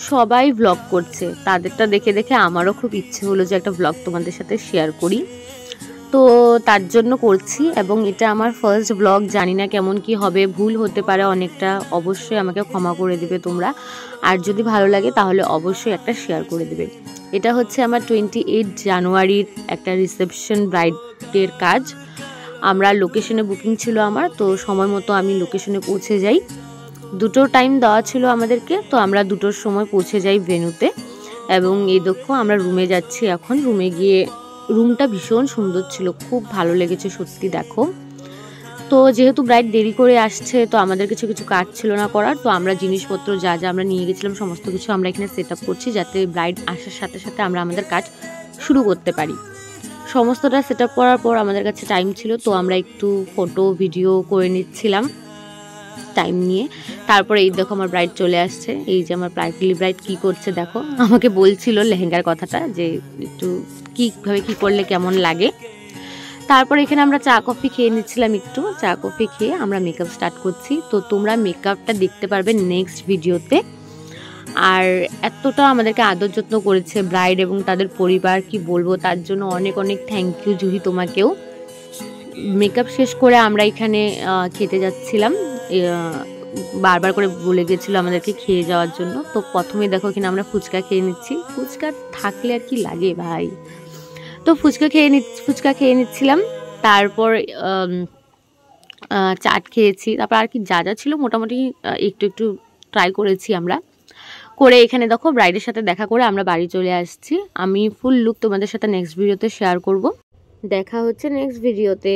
সবাই ব্লগ করছে, তাদেরটা দেখে দেখে আমারও খুব ইচ্ছে হলো যে একটা ব্লগ তোমাদের সাথে শেয়ার করি। তো তার জন্য করছি, এবং এটা আমার ফার্স্ট ব্লগ। জানি না কেমন কি হবে, ভুল হতে পারে অনেকটা, অবশ্যই আমাকে ক্ষমা করে দিবে তোমরা। আর যদি ভালো লাগে তাহলে অবশ্যই একটা শেয়ার করে দেবে। এটা হচ্ছে আমার 28 জানুয়ারির একটা রিসেপশন ব্রাইডের কাজ। আমরা লোকেশনে বুকিং ছিল আমার, তো সময় মতো আমি লোকেশনে পৌঁছে যাই। দুটোর টাইম দেওয়া ছিল আমাদেরকে, তো আমরা দুটোর সময় পৌঁছে যাই ভেন্যুতে। এবং এই দেখো আমরা রুমে যাচ্ছি এখন। রুমে গিয়ে, রুমটা ভীষণ সুন্দর ছিল, খুব ভালো লেগেছে সত্যি। দেখো, তো যেহেতু ব্রাইড দেরি করে আসছে, তো আমাদের কিছু কিছু কাজ ছিল না করার, তো আমরা জিনিসপত্র যা যা আমরা নিয়ে গেছিলাম সমস্ত কিছু আমরা এখানে সেট আপ করছি, যাতে ব্রাইড আসার সাথে সাথে আমরা আমাদের কাজ শুরু করতে পারি। সমস্তটা সেট আপ করার পর আমাদের কাছে টাইম ছিল, তো আমরা একটু ফটো ভিডিও করে নিচ্ছিলাম টাইম নিয়ে। তারপরে এই দেখো আমার ব্রাইড চলে আসছে। এই যে আমার প্রাইডলি ব্রাইড কি করছে দেখো, আমাকে বলছিল লেহেঙ্গার কথাটা, যে একটু কীভাবে কী করলে কেমন লাগে। তারপর এখানে আমরা চা কফি খেয়ে নিচ্ছিলাম, একটু চা কফি খেয়ে আমরা মেকআপ স্টার্ট করছি। তো তোমরা মেকআপটা দেখতে পারবে নেক্সট ভিডিওতে। আর এতটা আমাদেরকে আদর যত্ন করেছে ব্রাইড এবং তাদের পরিবার, কি বলবো, তার জন্য অনেক অনেক থ্যাংক ইউ জুহি তোমাকেও। মেকআপ শেষ করে আমরা এখানে খেতে যাচ্ছিলাম। বারবার করে বলে গেছিলো আমাদেরকে খেয়ে যাওয়ার জন্য। তো প্রথমে দেখো কিনা আমরা ফুচকা খেয়ে নিচ্ছি। ফুচকা থাকলে আর কি লাগে ভাই। তো ফুচকা খেয়ে নিচ্ছিলাম। তারপর চাট খেয়েছি। তারপর আর কি যা যা ছিল মোটামুটি একটু একটু ট্রাই করেছি আমরা। করে এখানে দেখো ব্রাইডের সাথে দেখা করে আমরা বাড়ি চলে আসছি। আমি ফুল লুক তোমাদের সাথে নেক্সট ভিডিওতে শেয়ার করব। দেখা হচ্ছে নেক্সট ভিডিওতে।